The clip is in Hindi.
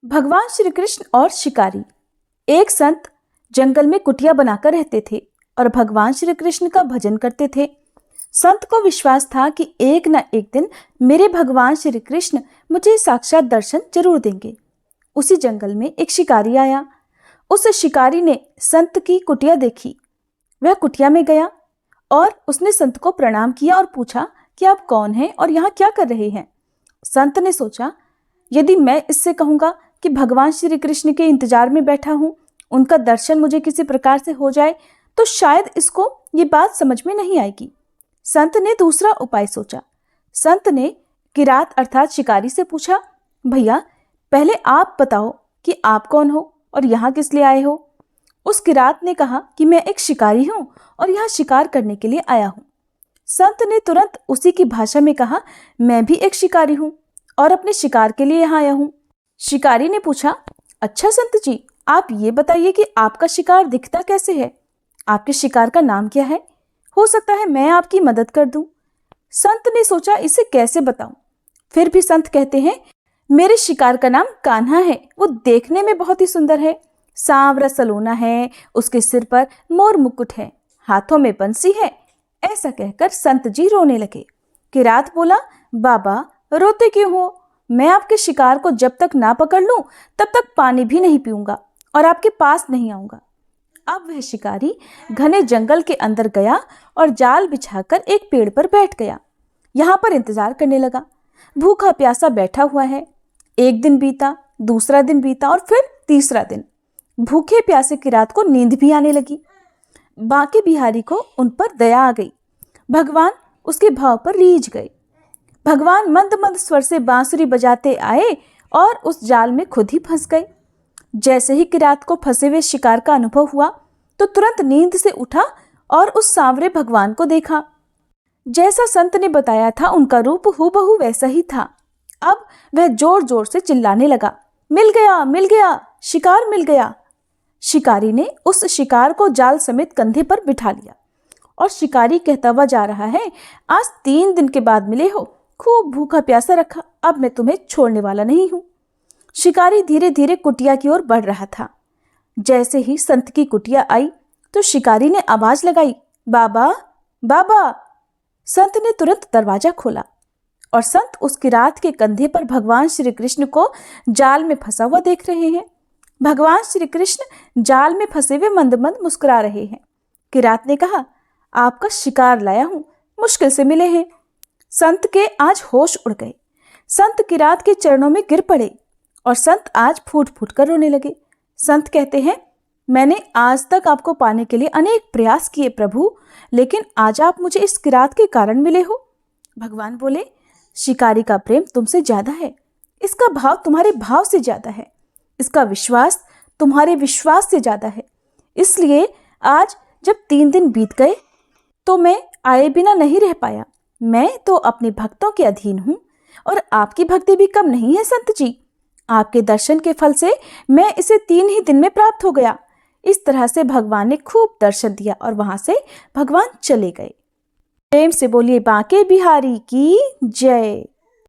भगवान श्री कृष्ण और शिकारी। एक संत जंगल में कुटिया बनाकर रहते थे और भगवान श्री कृष्ण का भजन करते थे। संत को विश्वास था कि एक न एक दिन मेरे भगवान श्री कृष्ण मुझे साक्षात दर्शन जरूर देंगे। उसी जंगल में एक शिकारी आया। उस शिकारी ने संत की कुटिया देखी। वह कुटिया में गया और उसने संत को प्रणाम किया और पूछा कि आप कौन हैं और यहाँ क्या कर रहे हैं। संत ने सोचा, यदि मैं इससे कहूँगा कि भगवान श्री कृष्ण के इंतजार में बैठा हूँ, उनका दर्शन मुझे किसी प्रकार से हो जाए, तो शायद इसको ये बात समझ में नहीं आएगी। संत ने दूसरा उपाय सोचा। संत ने किरात अर्थात शिकारी से पूछा, भैया पहले आप बताओ कि आप कौन हो और यहाँ किस लिए आए हो। उस किरात ने कहा कि मैं एक शिकारी हूँ और यहाँ शिकार करने के लिए आया हूँ। संत ने तुरंत उसी की भाषा में कहा, मैं भी एक शिकारी हूँ और अपने शिकार के लिए यहाँ आया हूँ। शिकारी ने पूछा, अच्छा संत जी, आप ये बताइए कि आपका शिकार दिखता कैसे है, आपके शिकार का नाम क्या है, हो सकता है मैं आपकी मदद कर दूं। संत ने सोचा, इसे कैसे बताऊं। फिर भी संत कहते हैं, मेरे शिकार का नाम कान्हा है, वो देखने में बहुत ही सुंदर है, सांवरा सलोना है, उसके सिर पर मोर मुकुट है, हाथों में बंसी है। ऐसा कहकर संत जी रोने लगे। किरात बोला, बाबा रोते क्यों हो, मैं आपके शिकार को जब तक ना पकड़ लूं तब तक पानी भी नहीं पीऊंगा और आपके पास नहीं आऊंगा। अब वह शिकारी घने जंगल के अंदर गया और जाल बिछाकर एक पेड़ पर बैठ गया। यहाँ पर इंतजार करने लगा। भूखा प्यासा बैठा हुआ है। एक दिन बीता, दूसरा दिन बीता और फिर तीसरा दिन। भूखे प्यासे किरात को नींद भी आने लगी। बांके बिहारी को उन पर दया आ गई। भगवान उसके भाव पर रीझ गए। भगवान मंद मंद स्वर से बांसुरी बजाते आए और उस जाल में खुद ही फंस गए। जैसे ही किरात को फंसे हुए शिकार का अनुभव हुआ तो तुरंत नींद से उठा और उस सांवरे भगवान को देखा। जैसा संत ने बताया था, उनका रूप हूबहू वैसा ही था। अब वह जोर जोर से चिल्लाने लगा, मिल गया, मिल गया, शिकार मिल गया। शिकारी ने उस शिकार को जाल समेत कंधे पर बिठा लिया और शिकारी कहता हुआ जा रहा है, आज 3 दिन के बाद मिले हो, खूब भूखा प्यासा रखा, अब मैं तुम्हें छोड़ने वाला नहीं हूं। शिकारी धीरे धीरे कुटिया की ओर बढ़ रहा था। जैसे ही संत की कुटिया आई तो शिकारी ने आवाज लगाई, बाबा बाबा। संत ने तुरंत दरवाजा खोला और संत उस किरात के कंधे पर भगवान श्री कृष्ण को जाल में फंसा हुआ देख रहे हैं। भगवान श्री कृष्ण जाल में फंसे हुए मंद मंद मुस्कुरा रहे हैं। किरात ने कहा, आपका शिकार लाया हूं, मुश्किल से मिले हैं। संत के आज होश उड़ गए। संत किरात के चरणों में गिर पड़े और संत आज फूट फूट कर रोने लगे। संत कहते हैं, मैंने आज तक आपको पाने के लिए अनेक प्रयास किए प्रभु, लेकिन आज आप मुझे इस किरात के कारण मिले हो। भगवान बोले, शिकारी का प्रेम तुमसे ज्यादा है, इसका भाव तुम्हारे भाव से ज्यादा है, इसका विश्वास तुम्हारे विश्वास से ज्यादा है। इसलिए आज जब 3 दिन बीत गए तो मैं आए बिना नहीं रह पाया। मैं तो अपने भक्तों के अधीन हूँ और आपकी भक्ति भी कम नहीं है संत जी। आपके दर्शन के फल से मैं इसे 3 ही दिन में प्राप्त हो गया। इस तरह से भगवान ने खूब दर्शन दिया और वहां से भगवान चले गए। प्रेम से बोलिए बांके बिहारी की जय।